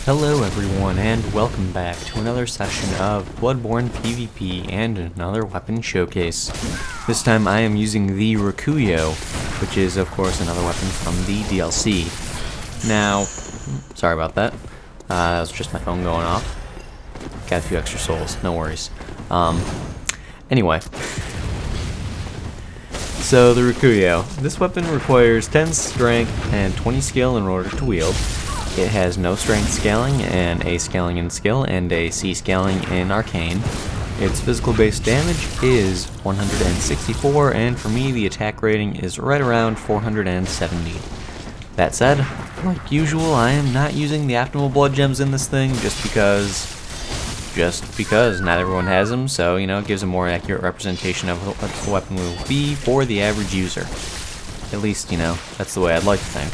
Hello everyone and welcome back to another session of Bloodborne PvP and another weapon showcase. This time I am using the Rakuyo, which is of course another weapon from the DLC. Now, sorry about that. That was just my phone going off. Got a few extra souls, no worries. Anyway. So the Rakuyo. This weapon requires 10 strength and 20 skill in order to wield. It has no strength scaling, and A scaling in skill, and a C scaling in arcane. Its physical base damage is 164, and for me the attack rating is right around 470. That said, like usual, I am not using the optimal blood gems in this thing just because not everyone has them, so you know, it gives a more accurate representation of what the weapon will be for the average user. At least, you know, that's the way I'd like to think.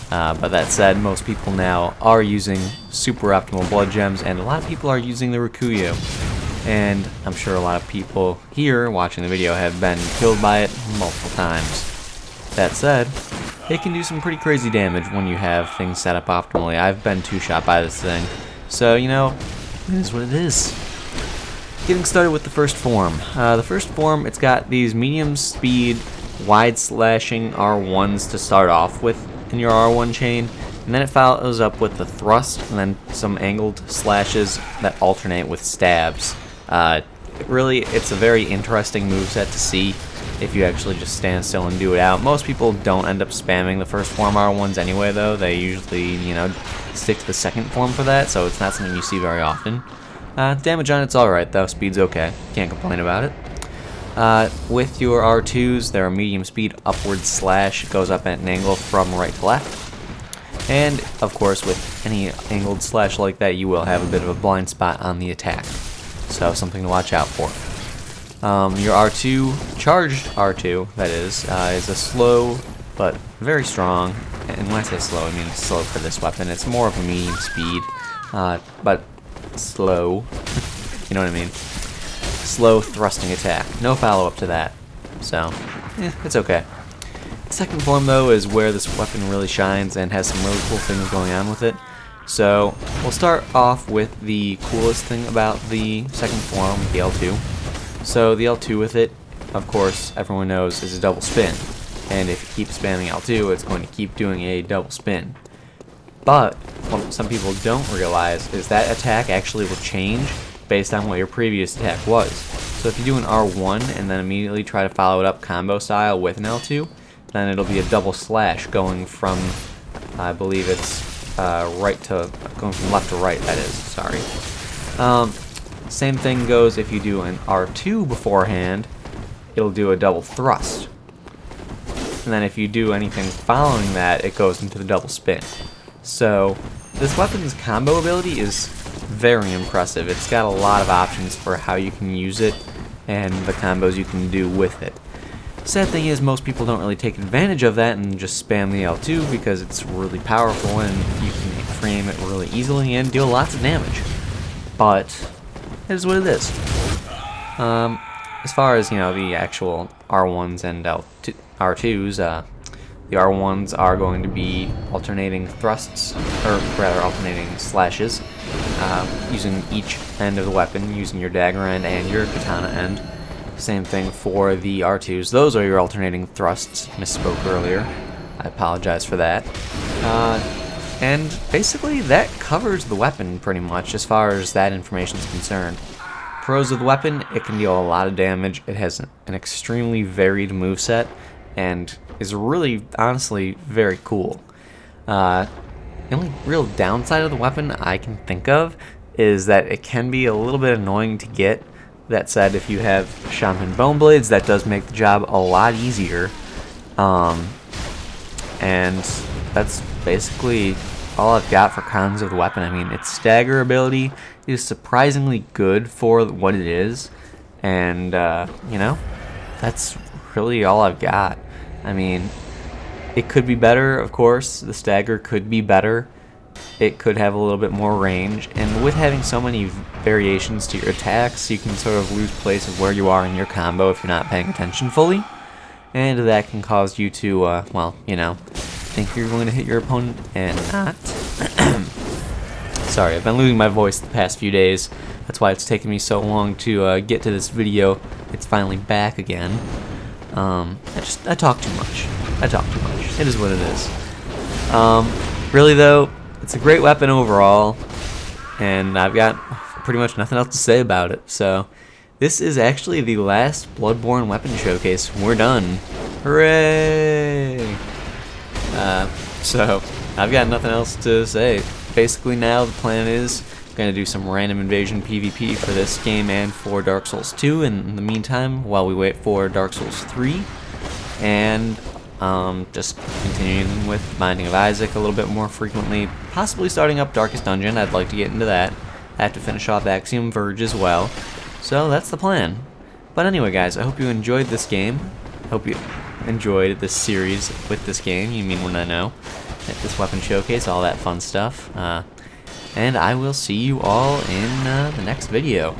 But that said, most people now are using super optimal blood gems, and a lot of people are using the Rakuyo. And I'm sure a lot of people here watching the video have been killed by it multiple times. That said, it can do some pretty crazy damage when you have things set up optimally. I've been two-shot by this thing, so you know, it is what it is. Getting started with the first form. The first form, it's got these medium speed, wide slashing R1s to start off with in your R1 chain, and then it follows up with the thrust and then some angled slashes that alternate with stabs. Really, it's a very interesting moveset to see if you actually just stand still and do it out. Most people don't end up spamming the first form R1s anyway, though. They usually, you know, stick to the second form for that, so it's not something you see very often. Damage on it's alright, though. Speed's okay. Can't complain about it. With your R2s, they're a medium speed upward slash. It goes up at an angle from right to left. And, of course, with any angled slash like that, you will have a bit of a blind spot on the attack. So, something to watch out for. Your R2, charged R2, that is a slow, but very strong. And when I say slow, I mean slow for this weapon. It's more of a medium speed, but slow. You know what I mean? Slow thrusting attack. No follow-up to that. So, it's okay. The second form, though, is where this weapon really shines and has some really cool things going on with it. So, we'll start off with the coolest thing about the second form, the L2. So, the L2 with it, of course, everyone knows, is a double spin. And if you keep spamming L2, it's going to keep doing a double spin. But, what some people don't realize is that attack actually will change based on what your previous attack was. So if you do an R1 and then immediately try to follow it up combo style with an L2, then it'll be a double slash going from, I believe it's going from left to right, that is, sorry. Same thing goes if you do an R2 beforehand, it'll do a double thrust. And then if you do anything following that, it goes into the double spin. So this weapon's combo ability is very impressive. It's got a lot of options for how you can use it and the combos you can do with it. Sad thing is, most people don't really take advantage of that and just spam the L2 because it's really powerful and you can frame it really easily and deal lots of damage. But it is what it is. As far as, you know, the actual R1s and R2s, the R1s are going to be alternating thrusts, or rather alternating slashes, using each end of the weapon, using your dagger end and your katana end. Same thing for the R2s. Those are your alternating thrusts. Misspoke earlier. I apologize for that. And basically that covers the weapon pretty much as far as that information is concerned. Pros of the weapon, it can deal a lot of damage. It has an extremely varied moveset and is really, honestly, very cool. The only real downside of the weapon I can think of is that it can be a little bit annoying to get. That said, if you have Shaman Bone Blades, that does make the job a lot easier. And that's basically all I've got for cons of the weapon. I mean, its stagger ability is surprisingly good for what it is. And, you know, that's really all I've got. I mean, it could be better, of course. The stagger could be better. It could have a little bit more range. And with having so many variations to your attacks, you can sort of lose place of where you are in your combo if you're not paying attention fully. And that can cause you to, well, you know, think you're going to hit your opponent and not. Sorry, I've been losing my voice the past few days. That's why it's taken me so long to get to this video. It's finally back again. I talk too much. I talk too much. It is what it is. Really though, it's a great weapon overall, and I've got pretty much nothing else to say about it. So, this is actually the last Bloodborne weapon showcase. We're done. Hooray! So, I've got nothing else to say. Basically now the plan is I'm going to do some random invasion PvP for this game and for Dark Souls 2 in the meantime while we wait for Dark Souls 3. And just continuing with Binding of Isaac a little bit more frequently, possibly starting up Darkest Dungeon. I'd like to get into that. I have to finish off Axiom Verge as well. So that's the plan. But anyway guys, I hope you enjoyed this game. I hope you enjoyed this series with this game, you mean when I know. This weapon showcase, all that fun stuff. And I will see you all in the next video.